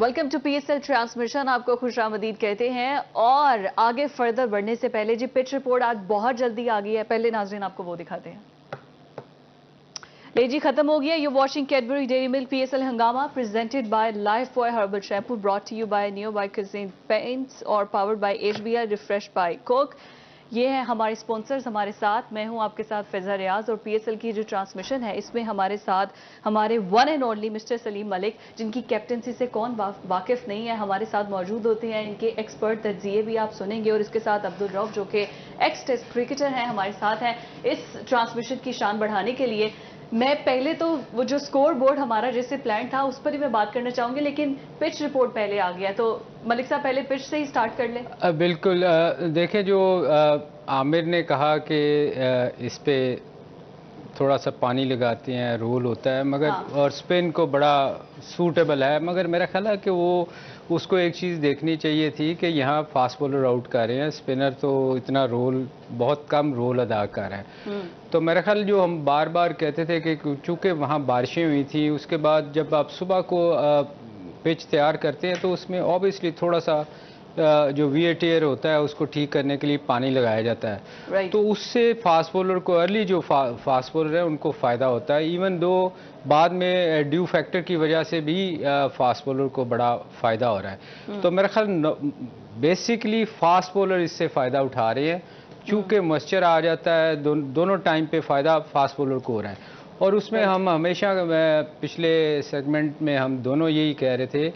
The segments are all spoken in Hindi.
Welcome to PSL transmission. आपको खुशामदीद कहते हैं। और आगे फर्दर बढ़ने से पहले जी पिच रिपोर्ट आज बहुत जल्दी आ गई है, पहले नाज़रीन आपको वो दिखाते हैं। ले जी खत्म हो गया you washing Cadbury Dairy Milk PSL Hungama presented by Lifebuoy herbal shampoo brought to you by neo by cuisine paints और powered by HBI refresh by Coke. ये है हमारे स्पॉन्सर्स हमारे साथ। मैं हूं आपके साथ फैजा रियाज और पीएसएल की जो ट्रांसमिशन है इसमें हमारे साथ हमारे one and only mister Salim Malik, जिनकी कैप्टनसी से कौन वाकिफ नहीं है, हमारे साथ मौजूद होते हैं। इनके एक्सपर्ट तज्जिए भी आप सुनेंगे और इसके साथ अब्दुल रऊफ जो कि एक्स टेस्ट क्रिकेटर हैं हमारे साथ हैं। इस ट्रांसमिशन की शान बढ़ाने के लिए मैं पहले तो वो जो स्कोर बोर्ड हमारा जैसे प्लान था उस पर ही मैं बात करना चाहूंगी, लेकिन पिच रिपोर्ट पहले आ गया तो मलिक साहब पहले पिच से ही स्टार्ट कर लें। बिल्कुल। देखें जो आमिर ने कहा कि इस पे थोड़ा सा पानी लगाते हैं, रोल होता है, मगर और स्पिन को बड़ा सूटेबल है, मगर मेरा ख्याल है कि वो उसको एक चीज़ देखनी चाहिए थी कि यहाँ फास्ट बॉलर आउट कर रहे हैं, स्पिनर तो इतना रोल बहुत कम रोल अदा कर रहे हैं। तो मेरा ख्याल जो हम बार बार कहते थे कि चूँकि वहाँ बारिशें हुई थी, उसके बाद जब आप सुबह को पिच तैयार करते हैं तो उसमें ऑब्वियसली थोड़ा सा जो वीएट एयर होता है उसको ठीक करने के लिए पानी लगाया जाता है। तो उससे फास्ट बॉलर को अर्ली जो फास्ट बॉलर है उनको फ़ायदा होता है, इवन दो बाद में ड्यू फैक्टर की वजह से भी फास्ट बॉलर को बड़ा फ़ायदा हो रहा है। तो मेरा ख्याल बेसिकली फास्ट बॉलर इससे फ़ायदा उठा रहे हैं, चूँकि मॉइस्चर आ जाता है, दोनों टाइम पे फ़ायदा फास्ट बॉलर को हो रहा है। और उसमें हम हमेशा पिछले सेगमेंट में हम दोनों यही कह रहे थे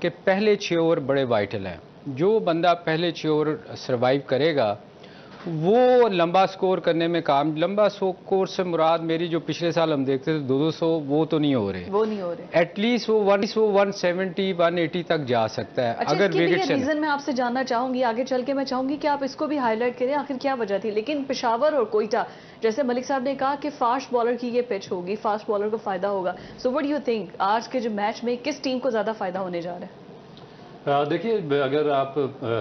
कि पहले 6 ओवर बड़े वाइटल हैं। जो बंदा पहले 6 ओवर सर्वाइव करेगा वो लंबा स्कोर करने में काम, लंबा स्कोर से मुराद मेरी जो पिछले साल हम देखते थे 200 वो तो नहीं हो रहे, एटलीस्ट वो 170 180 तक जा सकता है। अच्छा, अगर विकेट रीजन मैं आपसे जानना चाहूंगी, आगे चल के मैं चाहूंगी कि आप इसको भी हाईलाइट करें आखिर क्या वजह थी। लेकिन पेशावर और कोयटा जैसे मलिक साहब ने कहा कि फास्ट बॉलर की ये पिच होगी, फास्ट बॉलर को फायदा होगा। So what do you think आज के जो मैच में किस टीम को ज्यादा फायदा होने जा रहा है? देखिए, अगर आप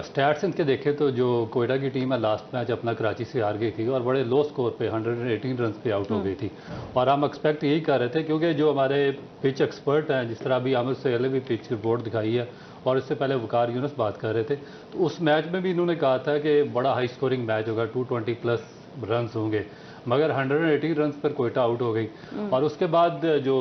स्टैट्स इनके देखें तो जो कोयटा की टीम है लास्ट मैच अपना कराची से हार गई थी और बड़े लो स्कोर पे 118 रन पे आउट हो गई थी। और हम एक्सपेक्ट यही कर रहे थे क्योंकि जो हमारे पिच एक्सपर्ट हैं, जिस तरह अभी आमिर सैयद भी पिच रिपोर्ट दिखाई है और इससे पहले वकार यूनुस बात कर रहे थे, तो उस मैच में भी इन्होंने कहा था कि बड़ा हाई स्कोरिंग मैच होगा, 220 प्लस रन होंगे, मगर 180 रन पर कोयटा आउट हो गई। और उसके बाद जो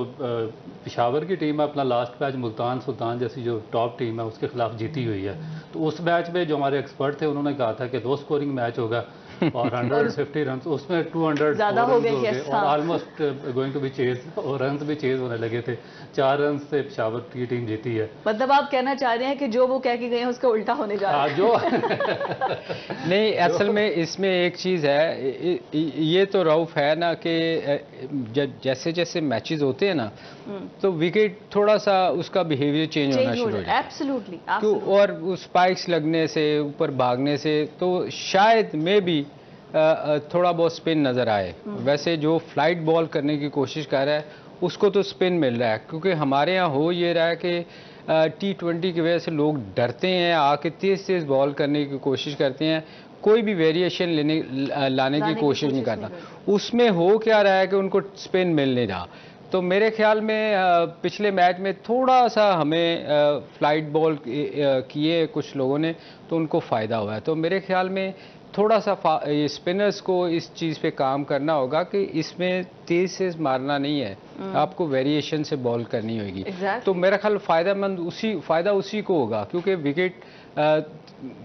पेशावर की टीम है अपना लास्ट मैच मुल्तान सुल्तान जैसी जो टॉप टीम है उसके खिलाफ जीती हुई है। तो उस मैच में जो हमारे एक्सपर्ट थे उन्होंने कहा था कि लो स्कोरिंग मैच होगा और 150 रन, उसमें 200 ज्यादा हो गए और almost going to be chase और रन भी चेज होने लगे थे। 4 रन से पेशावर की टीम जीती है। मतलब आप कहना चाह रहे हैं कि जो वो कह के गए हैं उसका उल्टा होने जा रहा है। जो नहीं, असल में इसमें एक चीज़ है, ये तो रऊफ है ना कि जैसे जैसे मैचेस होते हैं ना तो विकेट थोड़ा सा उसका बिहेवियर चेंज होना शुरू हो जाता है। एब्सोल्युटली। और स्पाइक्स लगने से, ऊपर भागने से तो शायद में भी थोड़ा बहुत स्पिन नज़र आए। वैसे जो फ्लाइट बॉल करने की कोशिश कर रहा है उसको तो स्पिन मिल रहा है, क्योंकि हमारे यहाँ हो ये रहा है कि T20 की वजह से लोग डरते हैं, आके तेज़ तेज़ बॉल करने की कोशिश करते हैं, कोई भी वेरिएशन लाने की कोशिश नहीं करता। उसमें हो क्या रहा है कि उनको स्पिन मिल नहीं रहा। तो मेरे ख्याल में पिछले मैच में थोड़ा सा हमें फ्लाइट बॉल किए कुछ लोगों ने तो उनको फ़ायदा हुआ है। तो मेरे ख्याल में थोड़ा सा स्पिनर्स को इस चीज़ पे काम करना होगा कि इसमें तेज़ से मारना नहीं है, आपको वेरिएशन से बॉल करनी होगी। तो मेरा ख्याल फ़ायदा उसी को होगा, क्योंकि विकेट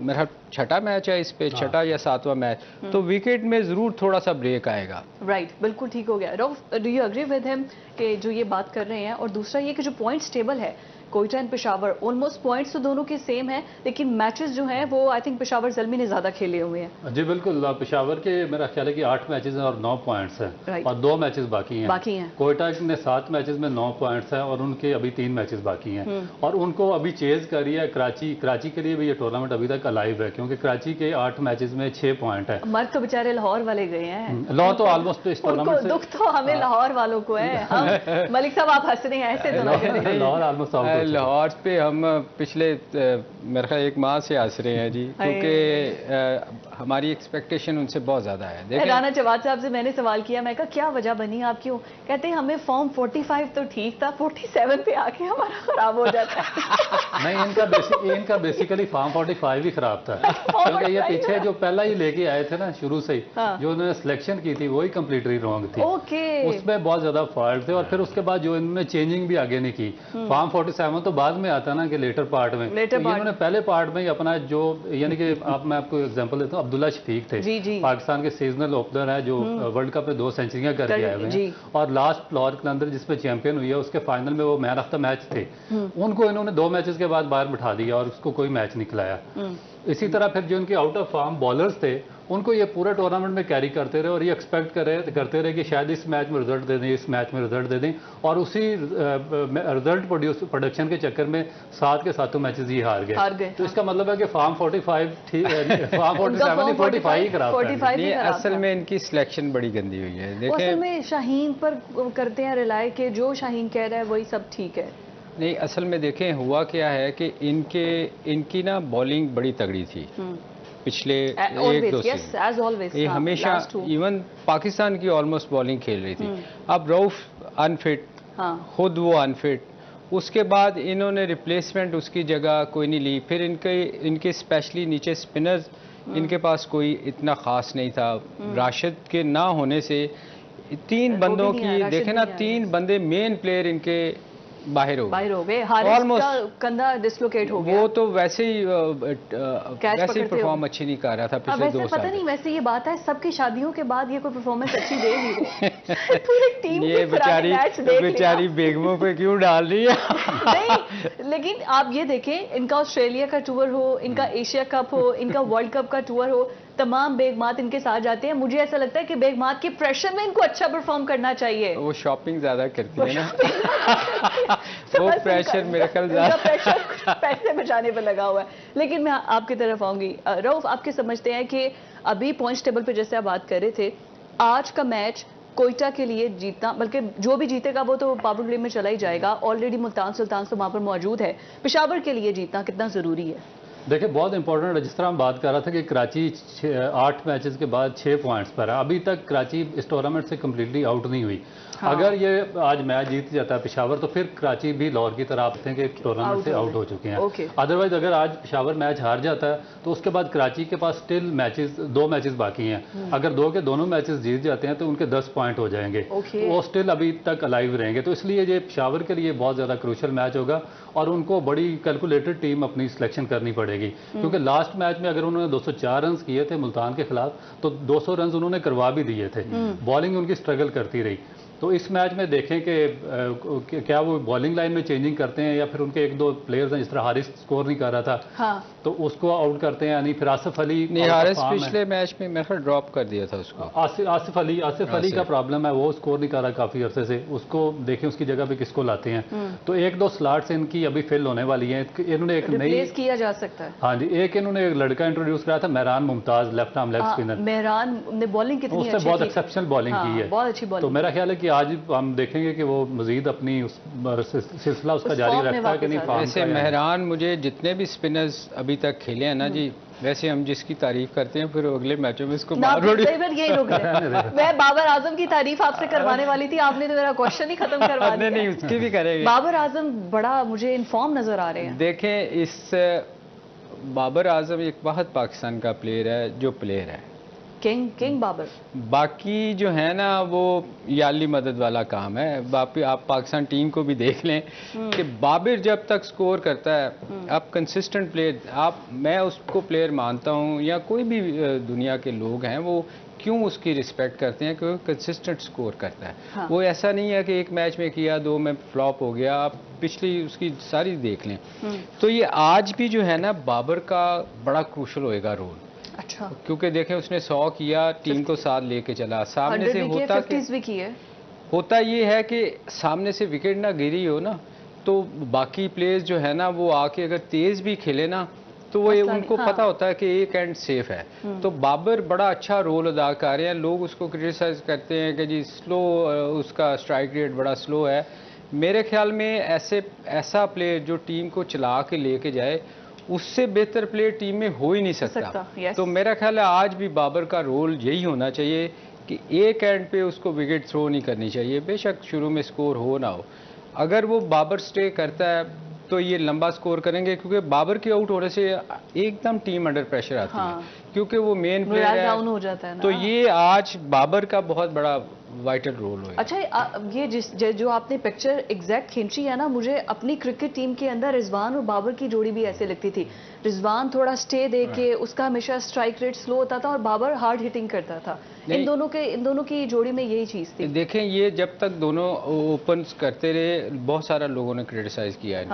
मेरा छठा मैच है इस पे, छठा या 7वां मैच, तो विकेट में ज़रूर थोड़ा सा ब्रेक आएगा। राइट, बिल्कुल ठीक हो गया। Rauf, do you agree with him कि जो ये बात कर रहे हैं? और दूसरा ये कि जो पॉइंट्स टेबल है Quetta and Peshawar, almost points तो दोनों के सेम हैं, लेकिन मैचेस जो हैं वो आई थिंक पेशावर ज़ल्मी ने ज़्यादा खेले हुए हैं। जी बिल्कुल, पेशावर के मेरा ख्याल है कि 8 मैचेस हैं और 9 पॉइंट्स हैं और 2 मैचेस बाकी हैं। कोयटा ने 7 मैचेस में 9 पॉइंट्स हैं और उनके अभी 3 मैचेस बाकी हैं और उनको अभी चेज कर रही है कराची के लिए भी ये टूर्नामेंट अभी तक अलाइव है, क्योंकि कराची के 8 मैचेस में 6 पॉइंट है। मर्द तो बेचारे लाहौर वाले गए हैं, लाहौर तो ऑलमोस्ट इस टूर्नामेंट से दुख तो हमें लाहौर वालों को है। मलिक साहब आप हंस रहे हैं, ऐसे तो लाहौर ऑलमोस्ट आउट लाहौर पे हम पिछले मेरे ख्याल 1 माह से हंस रहे हैं जी, क्योंकि हमारी एक्सपेक्टेशन उनसे बहुत ज़्यादा है। देखिए राना जवाद साहब से मैंने सवाल किया, मैं कहा क्या वजह बनी आप क्यों, कहते हैं हमें फॉर्म 45 तो ठीक था, 47 पे आके हमारा खराब हो जाता है। नहीं, इनका बेसिकली फॉर्म 45 ही खराब था, क्योंकि ये पीछे जो पहला ही लेके आए थे ना शुरू से ही, जो उन्होंने सिलेक्शन की थी वही कम्प्लीटली रॉन्ग थी। उसमें बहुत ज्यादा फॉल्ट थे, और फिर उसके बाद जो इन्होंने चेंजिंग भी आगे नहीं की। फॉर्म 47 तो बाद में आता ना कि लेटर पार्ट में, इन्होंने पहले पार्ट में ही अपना जो, यानी कि मैं आपको एग्जांपल देता हूँ, अब्दुल्ला शफीक थे पाकिस्तान के सीजनल ओपनर है, जो वर्ल्ड कप में 2 सेंचुरियां करके आए हुए हैं, और लास्ट लाहौर कलंदर जिसमें चैंपियन हुई है उसके फाइनल में वो मैन ऑफ द मैच थे। उनको इन्होंने 2 मैचेस के बाद बाहर बिठा दिया और उसको कोई मैच नहीं खिलाया। इसी तरह फिर जो इनके आउट ऑफ फॉर्म बॉलर्स थे उनको ये पूरा टूर्नामेंट में कैरी करते रहे, और ये एक्सपेक्ट करते रहे कि शायद इस मैच में रिजल्ट दे दें, इस मैच में रिजल्ट दे दें, और उसी रिजल्ट प्रोडक्शन के चक्कर में 7 के 7 मैचेस ही हार गए। तो इसका मतलब है कि फॉर्म 45 फॉर्म 47 45 ही खराब है। असल में इनकी सिलेक्शन बड़ी गंदी हुई है। देखिए असल में शाहीन पर करते हैं रिलाय के, जो शाहीन कह रहा है वही सब ठीक है। नहीं, असल में देखें हुआ क्या है कि इनकी ना बॉलिंग बड़ी तगड़ी थी पिछले 1-2 सीजन। ये हमेशा इवन पाकिस्तान की ऑलमोस्ट बॉलिंग खेल रही थी। अब रऊफ अनफिट, खुद वो अनफिट, उसके बाद इन्होंने रिप्लेसमेंट उसकी जगह कोई नहीं ली। फिर इनके स्पेशली नीचे स्पिनर्स इनके पास कोई इतना खास नहीं था। राशिद के ना होने से 3 बंदों की देखे ना, 3 बंदे मेन प्लेयर इनके बाहर हो गए। हारिस का कंधा डिस्लोकेट हो गया। वो तो वैसे ही परफॉर्म अच्छी नहीं कर रहा था पिछले 2 साल। पता नहीं, वैसे ये बात है सबकी शादियों के बाद ये कोई परफॉर्मेंस अच्छी दे नहीं रही। पूरी टीम ये बेचारी बेगमों पे क्यों डाल रही है? नहीं, लेकिन आप ये देखें, इनका ऑस्ट्रेलिया का टूर हो, इनका एशिया कप हो, इनका वर्ल्ड कप का टूर हो, तमाम बेगमात इनके साथ जाते हैं। मुझे ऐसा लगता है कि बेगमात के प्रेशर में इनको अच्छा परफॉर्म करना चाहिए। वो शॉपिंग ज्यादा करती है ना। वो प्रेशर मेरे ख्याल ज्यादा पैसे बचाने पर लगा हुआ है। लेकिन मैं आपकी तरफ आऊंगी रऊफ, आपके समझते हैं कि अभी पॉइंट्स टेबल पे जैसे आप बात कर रहे थे, आज का मैच कोयटा के लिए जीतना, बल्कि जो भी जीतेगा वो तो पावर प्ले में चला ही जाएगा। ऑलरेडी मुल्तान सुल्तान तो वहां पर मौजूद है। पेशावर के लिए जीतना कितना जरूरी है? देखिए बहुत इंपॉर्टेंट है। जिस तरह हम बात कर रहा था कि कराची 8 मैचेस के बाद 6 पॉइंट्स पर है, अभी तक कराची इस टूर्नामेंट से कम्प्लीटली आउट नहीं हुई। अगर ये आज मैच जीत जाता है पेशावर, तो फिर कराची भी लाहौर की तरह आप कि टूर्नामेंट से आउट हो चुके हैं। अदरवाइज अगर आज पेशावर मैच हार जाता है तो उसके बाद कराची के पास स्टिल 2 मैचेस बाकी हैं। अगर 2 के दोनों मैचेस जीत जाते हैं तो उनके 10 पॉइंट हो जाएंगे। वो स्टिल अभी तक अलाइव रहेंगे। तो इसलिए ये पेशावर के लिए बहुत ज़्यादा क्रूशल मैच होगा, और उनको बड़ी कैलकुलेटेड टीम अपनी सिलेक्शन करनी पड़ेगी। क्योंकि लास्ट मैच में अगर उन्होंने 204 रन किए थे मुल्तान के खिलाफ, तो 200 रन उन्होंने करवा भी दिए थे। बॉलिंग उनकी स्ट्रगल करती रही। तो इस मैच में देखें कि क्या वो बॉलिंग लाइन में चेंजिंग करते हैं, या फिर उनके 1-2 प्लेयर्स हैं, जिस तरह हारिस स्कोर नहीं कर रहा था तो उसको आउट करते हैं। यानी फिर आसिफ अली नहीं, हारिस पिछले मैच में मेरे ख्याल ड्रॉप कर दिया था उसको। आसिफ अली का प्रॉब्लम है, वो स्कोर नहीं कर रहा काफी अरसे से। उसको देखें उसकी जगह पे किसको लाते हैं। तो 1-2 स्लॉट्स इनकी अभी फिल होने वाली हैं। इन्होंने एक नई किया जा सकता है। हाँ जी, इन्होंने एक लड़का इंट्रोड्यूस कराया था, Mehran Mumtaz, left arm leg spinner. Mehran ने बॉलिंग कितनी उसने बहुत एक्सेप्शनल बॉलिंग की है, बहुत अच्छी बॉलिंग। तो मेरा ख्याल है कि आज हम देखेंगे कि वो मजीद अपनी सिलसिला उसका जारी रखता है कि नहीं। वैसे मेहरान, मुझे जितने भी स्पिनर्स अभी तक खेले हैं ना जी, वैसे हम जिसकी तारीफ करते हैं फिर अगले मैचों में इसको मैं बाबर आजम की तारीफ आपसे करवाने वाली थी, आपने तो मेरा क्वेश्चन ही खत्म करवा दिया। नहीं, उसकी भी करेंगे। बाबर आजम बड़ा मुझे इन्फॉर्म नजर आ रहे हैं। देखें, इस बाबर आजम एक बहुत पाकिस्तान का प्लेयर है, जो प्लेयर है किंग बाबर। बाकी जो है ना वो याली मदद वाला काम है। बाकी आप पाकिस्तान टीम को भी देख लें कि बाबर जब तक स्कोर करता है, आप कंसिस्टेंट प्लेयर, मैं उसको प्लेयर मानता हूँ, या कोई भी दुनिया के लोग हैं वो क्यों उसकी रिस्पेक्ट करते हैं, क्योंकि कंसिस्टेंट स्कोर करता है। वो ऐसा नहीं है कि एक मैच में किया 2 में फ्लॉप हो गया। आप पिछली उसकी सारी देख लें। तो ये आज भी जो है ना बाबर का बड़ा क्रूशल होएगा रोल। अच्छा, क्योंकि देखें उसने 100 किया, टीम को साथ लेके चला। सामने से होता ये है कि सामने से विकेट ना गिरी हो ना, तो बाकी प्लेयर्स जो है ना वो आके अगर तेज भी खेले ना, तो वो उनको पता होता है कि एक एंड सेफ है। तो बाबर बड़ा अच्छा रोल अदा कर रहे हैं। लोग उसको क्रिटिसाइज करते हैं कि जी स्लो, उसका स्ट्राइक रेट बड़ा स्लो है, मेरे ख्याल में ऐसा प्लेयर जो टीम को चला के लेके जाए, उससे बेहतर प्लेयर टीम में हो ही नहीं सकता। तो मेरा ख्याल है आज भी बाबर का रोल यही होना चाहिए कि एक एंड पे उसको विकेट थ्रो नहीं करनी चाहिए, बेशक शुरू में स्कोर हो ना हो। अगर वो बाबर स्टे करता है तो ये लंबा स्कोर करेंगे, क्योंकि बाबर के आउट होने से एकदम टीम अंडर प्रेशर आती है, क्योंकि वो मेन प्लेयर है, डाउन हो जाता है ना। तो ये आज बाबर का बहुत बड़ा वाइटल रोल होगा। अच्छा, ये जो आपने पिक्चर एग्जैक्ट खींची है ना, मुझे अपनी क्रिकेट टीम के अंदर रिजवान और बाबर की जोड़ी भी ऐसे लगती थी। रिजवान थोड़ा स्टे दे के, उसका हमेशा स्ट्राइक रेट स्लो होता था और बाबर हार्ड हिटिंग करता था। इन दोनों की जोड़ी में यही चीज थी। देखें, ये जब तक दोनों ओपन करते रहे, बहुत सारा लोगों ने क्रिटिसाइज किया है,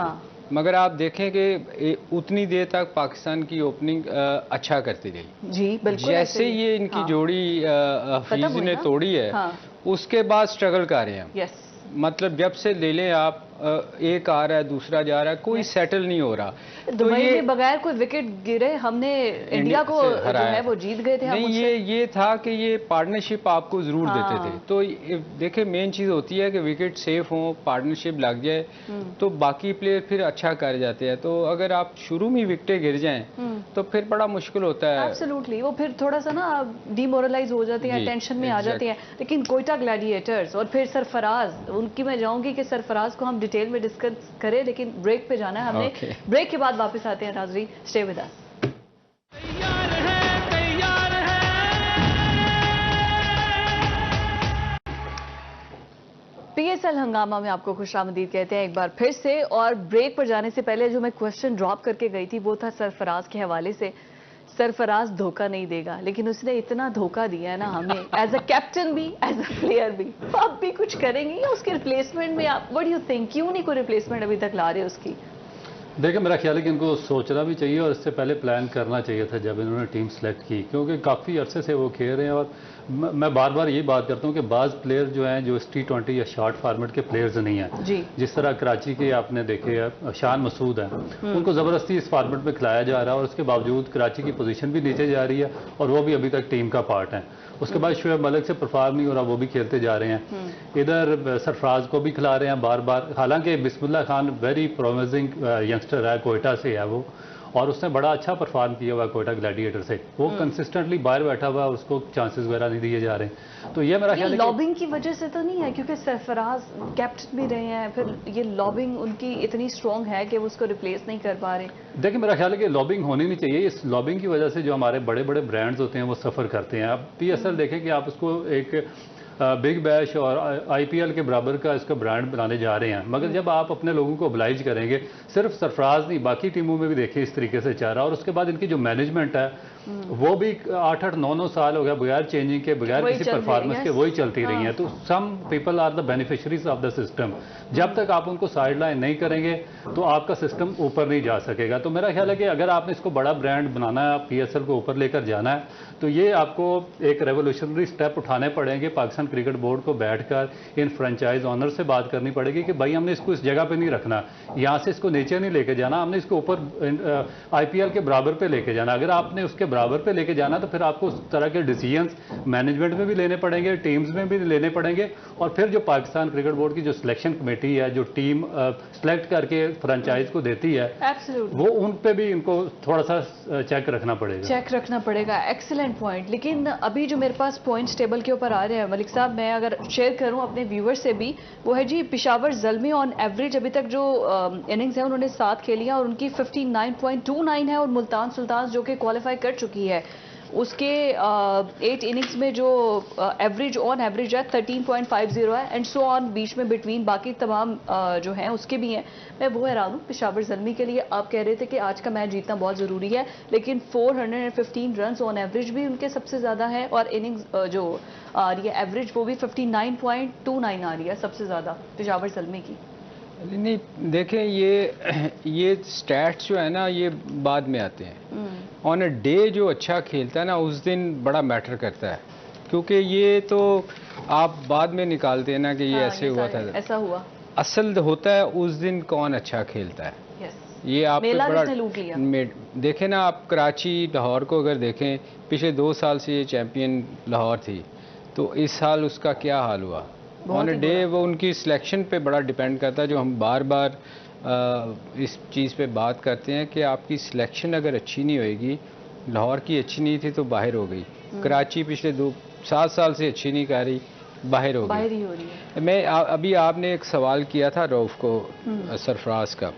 मगर आप देखें कि उतनी देर तक पाकिस्तान की ओपनिंग अच्छा करती रही। जी बिल्कुल। जैसे ये इनकी जोड़ी हफीज ने तोड़ी है, उसके बाद स्ट्रगल कर रहे हैं। मतलब जब से ले लें आप, एक आ रहा है दूसरा जा रहा है, कोई सेटल नहीं हो रहा। तो ये बगैर कोई विकेट गिरे हमने इंडिया को जो है वो जीत गए थे। नहीं, ये था कि ये पार्टनरशिप आपको जरूर देते थे। तो देखिए, मेन चीज होती है कि विकेट सेफ हो, पार्टनरशिप लग जाए, तो बाकी प्लेयर फिर अच्छा कर जाते हैं। तो अगर आप शुरू में विकेटें गिर जाएं तो फिर बड़ा मुश्किल होता है। एब्सोल्युटली, वो फिर थोड़ा सा ना डिमोरलाइज हो जाते हैं, टेंशन में आ जाते हैं। लेकिन कोयटा ग्लैडिएटर्स और फिर सरफराज, उनकी मैं जाऊंगी कि सरफराज को हम डिटेल में डिस्कस करें, लेकिन ब्रेक पे जाना है हमने। ब्रेक के बाद वापस आते हैं नाजरीन, स्टे विद अस। पीएसएल हंगामा में आपको खुशामदीद कहते हैं एक बार फिर से। और ब्रेक पर जाने से पहले जो मैं क्वेश्चन ड्रॉप करके गई थी वो था सरफराज के हवाले से। सरफराज धोखा नहीं देगा, लेकिन उसने इतना धोखा दिया है ना हमें, एज अ कैप्टन भी, एज अ प्लेयर भी। आप भी कुछ करेंगे या उसके रिप्लेसमेंट में आप, व्हाट डू यू थिंक, क्यों नहीं कोई रिप्लेसमेंट अभी तक ला रहे उसकी? देखिए, मेरा ख्याल है कि इनको सोचना भी चाहिए और इससे पहले प्लान करना चाहिए था जब इन्होंने टीम सेलेक्ट की, क्योंकि काफ़ी अरसे से वो खेल रहे हैं। और मैं बार बार ये बात करता हूँ कि बाज़ प्लेयर जो हैं, जो T20 या शॉर्ट फॉर्मेट के प्लेयर्स नहीं हैं, जिस तरह कराची के आपने देखे हैं शान मसूद हैं, उनको ज़बरदस्ती इस फॉर्मेट में खिलाया जा रहा है और उसके बावजूद कराची की पोजीशन भी नीचे जा रही है और वो भी अभी तक टीम का पार्ट है। उसके बाद शुएब मलिक से परफॉर्म नहीं हो रहा, वो भी खेलते जा रहे हैं। इधर सरफराज को भी खिला रहे हैं बार बार, हालांकि Bismillah Khan very promising youngster है, कोयटा से है वो, और उसने बड़ा अच्छा परफॉर्म किया हुआ कोयटा ग्लैडिएटर से। वो कंसिस्टेंटली बाहर बैठा हुआ, उसको चांसेस वगैरह नहीं दिए जा रहे। तो ये मेरा ख्याल है लॉबिंग की वजह से तो नहीं है, क्योंकि सरफराज कैप्टन भी रहे हैं, फिर ये लॉबिंग उनकी इतनी स्ट्रॉन्ग है कि वो उसको रिप्लेस नहीं कर पा रहे। देखिए, मेरा ख्याल है कि लॉबिंग होनी नहीं चाहिए। इस लॉबिंग की वजह से जो हमारे बड़े बड़े ब्रांड्स होते हैं वो सफ़र करते हैं। अब PSL देखें कि आप उसको एक बिग बैश और IPL के बराबर का इसका ब्रांड बनाने जा रहे हैं, मगर जब आप अपने लोगों को ओबलाइज करेंगे, सिर्फ सरफराज नहीं बाकी टीमों में भी देखिए इस तरीके से चाह रहा। और उसके बाद इनकी जो मैनेजमेंट है वो भी 8-8, 9-9 साल हो गया बगैर चेंजिंग के, बगैर किसी परफॉर्मेंस के वही चलती रही हैं। तो some people are the beneficiaries of the system. जब तक आप उनको साइड लाइन नहीं करेंगे तो आपका सिस्टम ऊपर नहीं जा सकेगा। तो मेरा ख्याल है कि अगर आपने इसको बड़ा ब्रांड बनाना है, PSL को ऊपर लेकर जाना है, तो ये आपको एक रेवोल्यूशनरी स्टेप उठाने पड़ेंगे। पाकिस्तान क्रिकेट बोर्ड को बैठकर इन फ्रेंचाइज ऑनर से बात करनी पड़ेगी कि भाई हमने इसको इस जगह पे नहीं रखना, यहाँ से इसको नीचे नहीं लेके जाना, हमने इसको ऊपर IPL के बराबर पे लेके जाना। अगर आपने उसके बराबर पे लेके जाना तो फिर आपको उस तरह के डिसीजंस मैनेजमेंट में भी लेने पड़ेंगे, टीम्स में भी लेने पड़ेंगे। और फिर जो पाकिस्तान क्रिकेट बोर्ड की जो सिलेक्शन कमेटी है, जो टीम सेलेक्ट करके फ्रेंचाइज को देती है, वो उन पे भी इनको थोड़ा सा चेक रखना पड़ेगा। Excellent point. लेकिन अभी जो मेरे पास पॉइंट्स टेबल के ऊपर आ रहे हैं मलिक साहब, मैं अगर शेयर करूं अपने व्यूअर से भी, वो है जी पेशावर ज़ल्मी ऑन एवरेज अभी तक जो इनिंग्स है उन्होंने 7 खेली और उनकी 59.29 है। और मुल्तान सुल्तान जो कि क्वालिफाई कर चुकी है, उसके 8 इनिंग्स में जो एवरेज ऑन एवरेज है 13.50 है, एंड सो ऑन बीच में बिटवीन बाकी तमाम जो हैं उसके भी हैं। मैं वो हैरान हूँ पेशावर ज़ल्मी के लिए। आप कह रहे थे कि आज का मैच जीतना बहुत ज़रूरी है, लेकिन 415 रन ऑन एवरेज भी उनके सबसे ज़्यादा है और इनिंग्स जो आ रही है एवरेज वो भी 59.29 आ रही है सबसे ज़्यादा पेशावर ज़ल्मी की। नहीं, देखें, ये स्टैट्स जो है ना ये बाद में आते हैं। ऑन अ डे जो अच्छा खेलता है ना उस दिन बड़ा मैटर करता है, क्योंकि ये तो आप बाद में निकालते हैं ना कि ये ऐसे हुआ था, ऐसा हुआ। असल होता है उस दिन कौन अच्छा खेलता है। ये आप बड़ा देखें ना, आप कराची लाहौर को अगर देखें, पिछले 2 साल से ये चैंपियन लाहौर थी, तो इस साल उसका क्या हाल हुआ। ऑन अ डे वो उनकी सिलेक्शन पे बड़ा डिपेंड करता है, जो हम बार बार इस चीज़ पे बात करते हैं कि आपकी सिलेक्शन अगर अच्छी नहीं होएगी, लाहौर की अच्छी नहीं थी तो बाहर हो गई, कराची पिछले 7 साल से अच्छी नहीं कर रही, बाहर हो बाहर गई। ही हो रही है। मैं अभी आपने एक सवाल किया था रऊफ को, सरफराज का।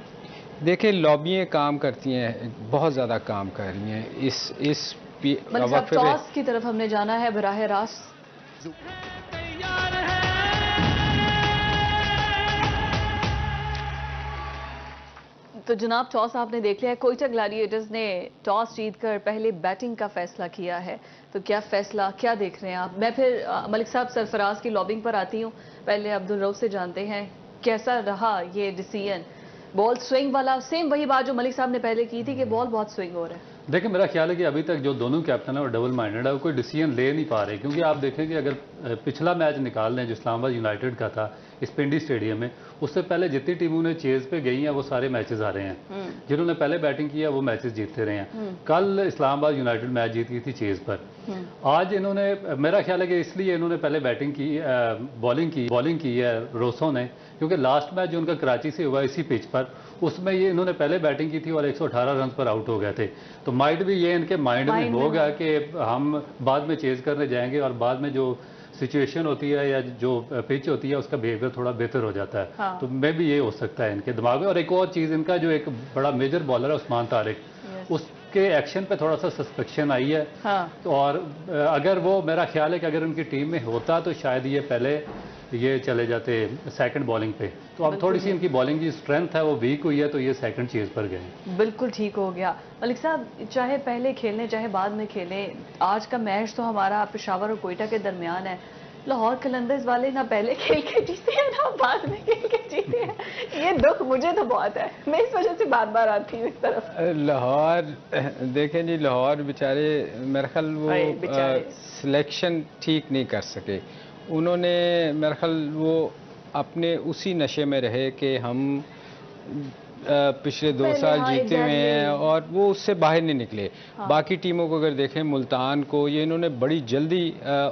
देखिए लॉबियाँ काम करती हैं, बहुत ज़्यादा काम कर रही हैं इस मलिक साहब, टॉस की तरफ हमने जाना है बराह रास्त। तो जनाब टॉस आपने देख लिया है, कोयटा ग्लैडिएटर्स ने टॉस जीतकर पहले बैटिंग का फैसला किया है, तो क्या फैसला, क्या देख रहे हैं आप? मैं फिर मलिक साहब सरफराज की लॉबिंग पर आती हूँ। पहले अब्दुल रऊफ से जानते हैं कैसा रहा ये डिसीजन, बॉल स्विंग वाला, सेम वही बात जो मलिक साहब ने पहले की थी कि बॉल बहुत स्विंग हो रहा है। देखिए मेरा ख्याल है कि अभी तक जो दोनों कैप्टन है वो डबल माइंडेड है, वो कोई डिसीजन ले नहीं पा रहे, क्योंकि आप देखें कि अगर पिछला मैच निकाल लें जो इस्लामाबाद यूनाइटेड का था इस पिंडी स्टेडियम में, उससे पहले जितनी टीमों ने चेज पे गई हैं वो सारे मैचेस आ रहे हैं। जिन्होंने पहले बैटिंग किया वो मैचेस जीतते रहे हैं। कल इस्लामाबाद यूनाइटेड मैच जीत गई थी चेज पर। आज इन्होंने, मेरा ख्याल है कि इसलिए इन्होंने पहले बैटिंग की, बॉलिंग की है रोसो ने, क्योंकि लास्ट मैच जो उनका कराची से हुआ इसी पिच पर, उसमें ये इन्होंने पहले बैटिंग की थी और 118 रन पर आउट हो गए थे। तो माइंड भी ये इनके माइंड में होगा कि हम बाद में चेज करने जाएंगे और बाद में जो सिचुएशन होती है या जो पिच होती है उसका बिहेवियर थोड़ा बेहतर हो जाता है। हाँ। तो मे भी ये हो सकता है इनके दिमाग में। और एक और चीज़, इनका जो एक बड़ा मेजर बॉलर है उस्मान तारिक, उसके एक्शन पे थोड़ा सा सस्पेक्शन आई है। हाँ। तो और अगर वो, मेरा ख्याल है कि अगर उनकी टीम में होता तो शायद ये पहले ये चले जाते सेकंड बॉलिंग पे। तो अब थोड़ी सी इनकी बॉलिंग की स्ट्रेंथ है वो वीक हुई है, तो ये सेकंड चेज पर गए। बिल्कुल ठीक हो गया। मलिक साहब, चाहे पहले खेलें चाहे बाद में खेलें, आज का मैच तो हमारा पेशावर और कोयटा के दरमियान है। लाहौर कलंदर्स वाले ना पहले खेल के जीते हैं ना बाद में खेल के जीते हैं, ये दुख मुझे तो बहुत है। मैं इस वजह से बार बार आती हूँ इस तरफ। लाहौर, देखें जी, लाहौर बेचारे मेरे ख्याल वो सिलेक्शन ठीक नहीं कर सके। उन्होंने मेरे ख्याल वो अपने उसी नशे में रहे कि हम पिछले 2 साल जीते हुए हैं और वो उससे बाहर नहीं निकले। हाँ। बाकी टीमों को अगर देखें, मुल्तान को, ये इन्होंने बड़ी जल्दी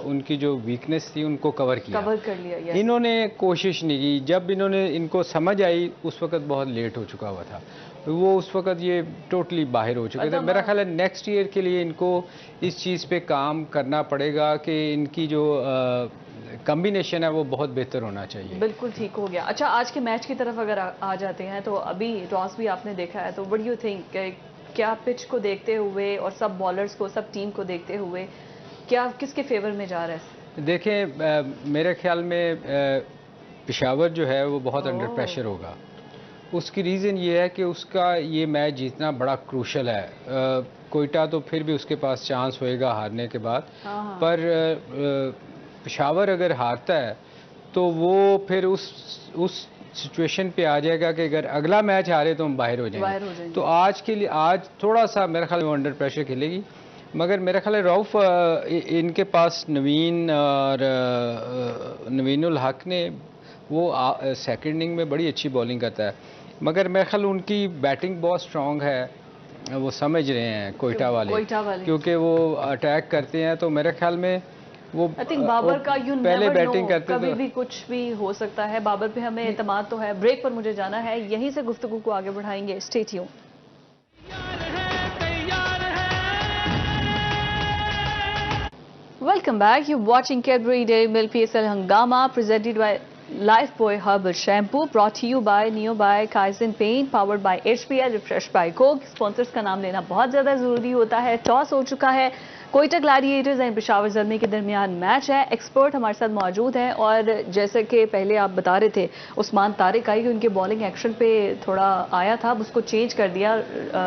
उनकी जो वीकनेस थी उनको कवर कर लिया। इन्होंने कोशिश नहीं की। जब इनको समझ आई उस वक्त बहुत लेट हो चुका हुआ था, वो उस वक्त ये टोटली बाहर हो चुके थे। मेरा ख्याल है नेक्स्ट ईयर के लिए इनको इस चीज़ पे काम करना पड़ेगा कि इनकी जो कॉम्बिनेशन है वो बहुत बेहतर होना चाहिए। बिल्कुल ठीक हो गया। अच्छा, आज के मैच की तरफ अगर आ जाते हैं, तो अभी टॉस भी आपने देखा है, तो व्हाट डू यू थिंक, क्या पिच को देखते हुए और सब बॉलर्स को, सब टीम को देखते हुए क्या किसके फेवर में जा रहा है? देखें, मेरे ख्याल में पेशावर जो है वो बहुत अंडर प्रेशर होगा। उसकी रीज़न ये है कि उसका ये मैच जीतना बड़ा क्रूशल है। कोयटा तो फिर भी उसके पास चांस होएगा हारने के बाद, पर पेशावर अगर हारता है तो वो फिर उस सिचुएशन पे आ जाएगा कि अगर अगला मैच हारे तो हम बाहर हो जाएंगे। तो आज के लिए, आज थोड़ा सा मेरे ख्याल में अंडर प्रेशर खेलेगी। मगर मेरा ख्याल है रऊफ, इनके पास नवीन और नवीनुल हक ने, वो सेकंड इनिंग में बड़ी अच्छी बॉलिंग करता है, मगर मेरा ख्याल उनकी बैटिंग बहुत स्ट्रांग है। वो समझ रहे हैं कोयटा वाले, क्योंकि वो अटैक करते हैं। तो मेरे ख्याल में वो आई थिंक बाबर का पहले बैटिंग करते, कभी भी कुछ भी हो सकता है। बाबर पे हमें एतमाद तो है। ब्रेक पर मुझे जाना है, यहीं से गुफ्तगू को आगे बढ़ाएंगे। Stay tuned. Welcome back, you watching Cadbury Dairy milk PSL हंगामा presented bye Lifebuoy Herbal Shampoo, brought to you by Neo by Kaizen Paint, powered by HPL, refreshed by Coke। Sponsors का नाम लेना बहुत ज़्यादा ज़रूरी होता है। टॉस हो चुका है, कोयटा ग्लैडिएटर्स एंड पेशावर ज़ल्मी के दरमियान मैच है। एक्सपर्ट हमारे साथ मौजूद हैं और जैसे कि पहले आप बता रहे थे, उस्मान तारिक आई कि उनके बॉलिंग एक्शन पे थोड़ा आया था, अब उसको चेंज कर दिया।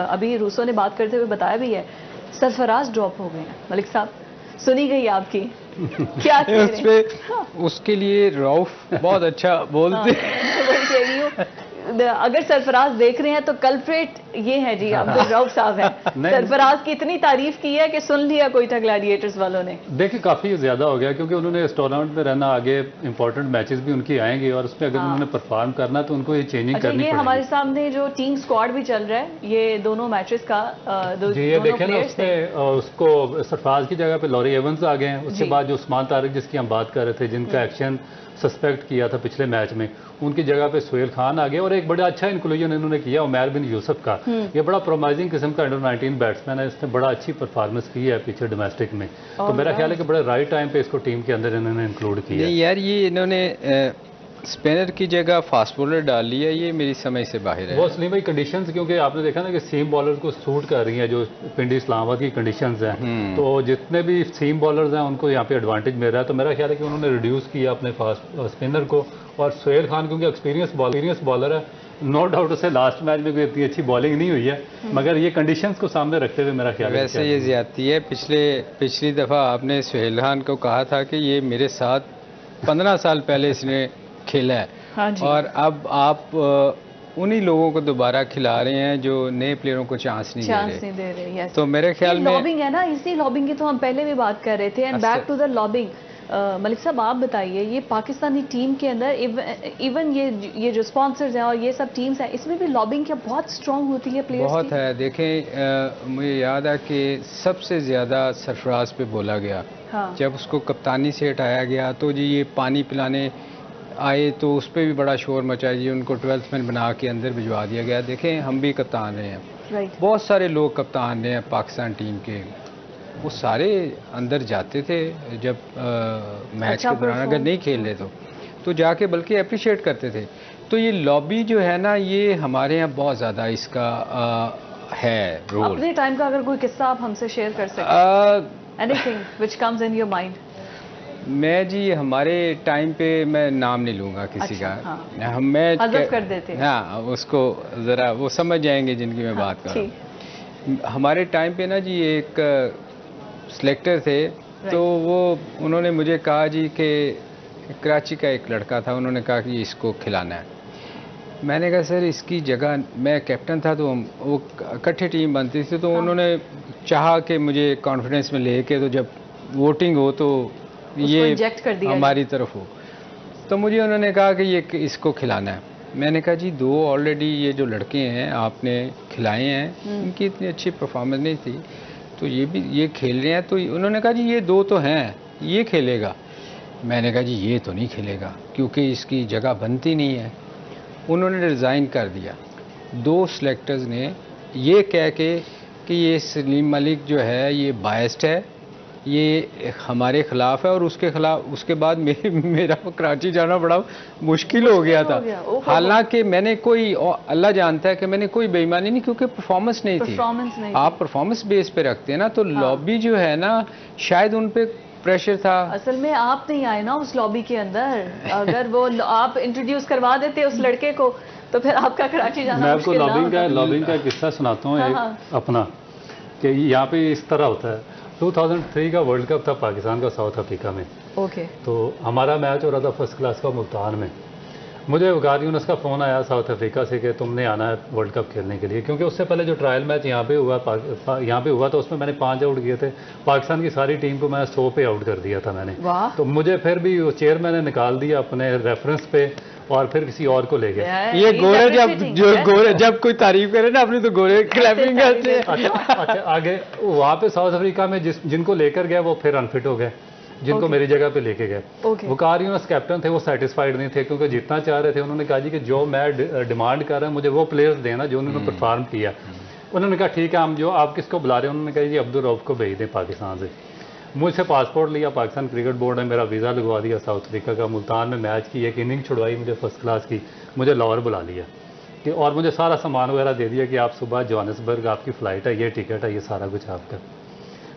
अभी रूसो ने बात करते हुए बताया भी है, सरफराज ड्रॉप हो गए हैं। मलिक साहब, सुनी गई आपकी क्या उस पे, उसके लिए रऊफ बहुत अच्छा बोलते हैं। अगर सरफराज देख रहे हैं तो कल्प्रेट ये है जी अब्दुल रऊफ साहब हैं। सरफराज की इतनी तारीफ की है कि सुन लिया कोयटा ग्लैडिएटर्स वालों ने। देखिए काफ़ी ज़्यादा हो गया क्योंकि उन्होंने इस टूर्नामेंट में रहना, आगे इंपॉर्टेंट मैचेस भी उनकी आएंगे और उसमें अगर उन्होंने परफॉर्म करना तो उनको ये चेंजिंग करनी पड़ेगी। हमारे सामने जो टीम स्क्वाड भी चल रहा है ये दोनों मैचेस का जी ये देखें ना, उसमें उसको सरफराज की जगह पे लॉरी एवंस आ गए हैं। उसके बाद जो उस्मान तारिक जिसकी हम बात कर रहे थे, जिनका एक्शन सस्पेक्ट किया था पिछले मैच में, उनकी जगह पे सुहेल खान आ गए और एक बड़ा अच्छा इंक्लूजन इन्होंने किया उमैर बिन यूसुफ का। ये बड़ा प्रोमाइजिंग किस्म का अंडर 19 बैट्समैन है, इसने बड़ा अच्छी परफॉर्मेंस की है पीछे डोमेस्टिक में। तो मेरा ख्याल है कि बड़े राइट टाइम पे इसको टीम के अंदर इन्होंने इंक्लूड किया। नहीं यार, ये इन्होंने स्पिनर की जगह फास्ट बॉलर डाल लिया, ये मेरी समझ से बाहर है। वो सलीम भाई कंडीशंस, क्योंकि आपने देखा ना कि सीम बॉलर को सूट कर रही हैं जो पिंडी इस्लामाबाद की कंडीशंस हैं, तो जितने भी सीम बॉलर्स हैं उनको यहाँ पे एडवांटेज मिल रहा है। तो मेरा ख्याल है कि उन्होंने रिड्यूस किया अपने फास्ट स्पिनर को। और सुहेल खान क्योंकि एक्सपीरियंस बॉलर है, नो डाउट उससे लास्ट मैच में कोई इतनी अच्छी बॉलिंग नहीं हुई है, मगर ये कंडीशंस को सामने रखते हुए मेरा ख्याल है वैसे ये ज्यादती है। पिछली दफ़ा आपने सुहेल खान को कहा था कि ये मेरे साथ 15 साल पहले इसने खेला है। हाँ जी। और अब आप उन्हीं लोगों को दोबारा खिला रहे हैं जो नए प्लेयरों को चांस नहीं दे रहे। yes. तो मेरे ख्याल में लॉबिंग है ना, इसी लॉबिंग की तो हम पहले भी बात कर रहे थे। And back to the lobbying, Malik साहब आप बताइए, ये पाकिस्तानी टीम के अंदर इवन ये जो स्पॉन्सर्स हैं और ये सब टीम्स हैं, इसमें भी लॉबिंग क्या बहुत स्ट्रांग होती है प्लेयर्स बहुत है। देखें मुझे याद है कि सबसे ज़्यादा सरफराज पे बोला गया। हाँ। जब उसको कप्तानी से हटाया गया तो जी ये पानी पिलाने आए तो उस पर भी बड़ा शोर मचा जी, उनको 12th मैन बना के अंदर भिजवा दिया गया। देखें हम भी कप्तान रहे हैं, राइट। बहुत सारे लोग कप्तान रहे हैं पाकिस्तान टीम के, वो सारे अंदर जाते थे जब मैच के दौरान, अगर नहीं खेल रहे तो जाके बल्कि अप्रिशिएट करते थे। तो ये लॉबी जो है ना, ये हमारे यहाँ बहुत ज़्यादा इसका है रोल। अपने टाइम का अगर कोई किस्सा आप हमसे शेयर कर सकते, anything which comes in your mind. मैं जी हमारे टाइम पे मैं नाम नहीं लूँगा किसी का। हाँ। मैं कर देते हैं। हाँ, उसको ज़रा वो समझ जाएंगे जिनकी मैं बात कर रहा हूँ। हमारे टाइम पे ना जी एक सिलेक्टर थे, तो वो उन्होंने मुझे कहा जी कि कराची का एक लड़का था, उन्होंने कहा कि इसको खिलाना है। मैंने कहा सर इसकी जगह, मैं कैप्टन था तो वो इकट्ठे टीम बनती थी, तो उन्होंने चाहा कि मुझे कॉन्फिडेंस में लेके, तो जब वोटिंग हो तो ये हमारी तरफ हो, तो मुझे उन्होंने कहा कि ये इसको खिलाना है। मैंने कहा जी दो ऑलरेडी ये जो लड़के हैं आपने खिलाए हैं, इनकी इतनी अच्छी परफॉर्मेंस नहीं थी, तो ये खेल रहे हैं। तो उन्होंने कहा जी ये दो तो हैं, ये खेलेगा। मैंने कहा जी ये तो नहीं खेलेगा क्योंकि इसकी जगह बनती नहीं है। उन्होंने रिज़ाइन कर दिया। 2 सिलेक्टर्स ने ये कह के कि ये सलीम मलिक जो है ये बायस्ड है, ये हमारे खिलाफ है, और उसके बाद मेरा कराची जाना बड़ा मुश्किल हो गया था। हालांकि मैंने कोई, अल्लाह जानता है कि मैंने कोई बेईमानी नहीं, क्योंकि परफॉर्मेंस नहीं थी। आप परफॉर्मेंस बेस पे रखते हैं ना, तो लॉबी जो है ना, शायद उन पे प्रेशर था। असल में आप नहीं आए ना उस लॉबी के अंदर, अगर वो आप इंट्रोड्यूस करवा देते उस लड़के को तो फिर आपका कराची जाना मैं आपको लॉबिंग का किस्सा सुनाता हूँ अपना, कि यहाँ पे इस तरह होता है। 2003 का वर्ल्ड कप था पाकिस्तान का साउथ अफ्रीका में। ओके। तो हमारा मैच हो रहा था फर्स्ट क्लास का मुल्तान में। मुझे वकार यूनुस का फ़ोन आया साउथ अफ्रीका से कि तुमने आना है वर्ल्ड कप खेलने के लिए, क्योंकि उससे पहले जो ट्रायल मैच यहाँ पे हुआ था उसमें मैंने 5 आउट किए थे। पाकिस्तान की सारी टीम को मैं 100 पे आउट कर दिया था मैंने। तो मुझे फिर भी वो चेयरमैन ने निकाल दिया अपने रेफरेंस पे और फिर किसी और को ले गए। ये गोरे जब कोई तारीफ करे ना अपनी, तो गोरे क्लैपिंग करते हैं। अच्छा आगे वहाँ पे साउथ अफ्रीका में जिनको लेकर गए वो फिर अनफिट हो गए, जिनको मेरी जगह पे लेके गए। वकार यूनुस कैप्टन थे, वो सेटिस्फाइड नहीं थे क्योंकि जितना चाह रहे थे। उन्होंने कहा जी कि जो मैं डिमांड कर रहा हूँ मुझे वो प्लेयर्स देना जो उन्होंने परफॉर्म किया। उन्होंने कहा ठीक है, हम जो आप किसको बुला रहे हैं, उन्होंने कहा जी अब्दुल रऊफ को भेज दें पाकिस्तान से। मुझसे पासपोर्ट लिया, पाकिस्तान क्रिकेट बोर्ड ने मेरा वीज़ा लगवा दिया साउथ अफ्रीका का। मुल्तान में मैच की, एक इनिंग छुड़वाई मुझे फर्स्ट क्लास की, मुझे लाहौर बुला लिया कि और मुझे सारा सामान वगैरह दे दिया कि आप सुबह जोहानिसबर्ग आपकी फ़्लाइट है, ये टिकट है, ये सारा कुछ आपका।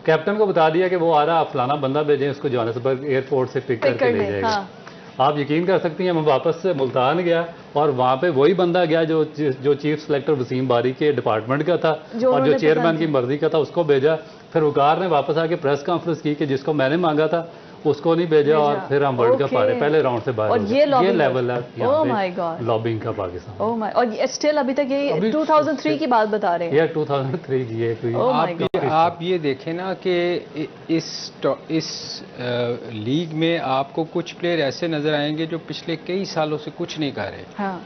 कैप्टन को बता दिया कि वो आ रहा, आप फलाना बंदा भेजें, उसको जोहानिसबर्ग एयरपोर्ट से पिक करके ले जाएगा। आप यकीन कर सकती हैं, मैं वापस से मुल्तान गया और वहाँ पे वही बंदा गया जो चीफ सेलेक्टर वसीम बारी के डिपार्टमेंट का था और जो चेयरमैन की मर्जी का था, उसको भेजा। फिर वकार ने वापस आके प्रेस कॉन्फ्रेंस की कि जिसको मैंने मांगा था उसको नहीं भेजा और फिर हम वर्ल्ड कप आ रहे पहले राउंड से बाहर और हो गए। ये लेवल है ओह माय गॉड लॉबिंग का पाकिस्तान। ओह माय, और स्टिल अभी तक ये 2003 की बात बता रहे हैं। ये 2003 की है कोई। आप ये देखें ना कि इस लीग में आपको कुछ प्लेयर ऐसे नजर आएंगे जो पिछले कई सालों से कुछ नहीं कर रहे, हाँ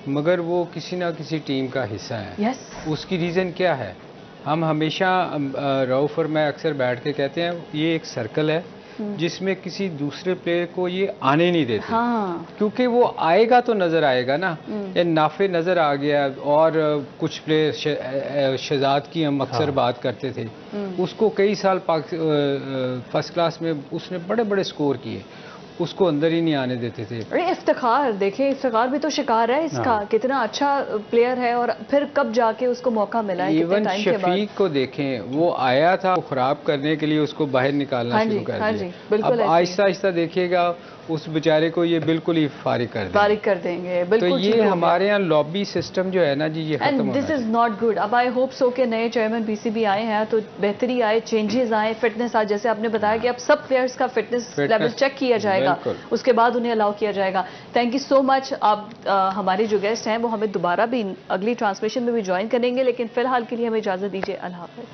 मगर वो किसी ना किसी टीम का हिस्सा है। यस उसकी रीज़न क्या है? हम हमेशा रऊफ और मैं अक्सर बैठ के कहते हैं ये एक सर्कल है जिसमें किसी दूसरे प्लेयर को ये आने नहीं देते। हाँ क्योंकि वो आएगा तो नजर आएगा ना। ये नाफे नजर आ गया, और कुछ प्लेयर शहजाद की हम अक्सर बात करते थे, उसको कई साल फर्स्ट क्लास में उसने बड़े बड़े स्कोर किए, उसको अंदर ही नहीं आने देते थे। अरे इफ्तिखार देखिए, इफ्तिखार भी तो शिकार है इसका, कितना अच्छा प्लेयर है और फिर कब जाके उसको मौका मिला है कितने इवन टाइम के बाद। शफीक को देखें, वो आया था वो खराब करने के लिए, उसको बाहर निकालना शुरू कर दिया। बिल्कुल अब आहिस्ता आहिस्ता देखिएगा उस बेचारे को ये बिल्कुल ही फारिग कर देंगे। बिल्कुल। तो ये हमारे यहाँ लॉबी सिस्टम जो है ना जी, ये खत्म होना दिस इज नॉट गुड। अब आई होप सो के नए चेयरमैन पीसीबी आए हैं तो बेहतरी आए, चेंजेस आए, फिटनेस आए, जैसे आपने बताया कि अब सब प्लेयर्स का फिटनेस लेवल चेक किया जाएगा, उसके बाद उन्हें अलाउ किया जाएगा। Thank you so much. आप हमारे जो गेस्ट हैं वो हमें दोबारा भी अगली ट्रांसमिशन में भी ज्वाइन करेंगे, लेकिन फिलहाल के लिए हमें इजाजत दीजिए। अल्लाह हाफ़िज़।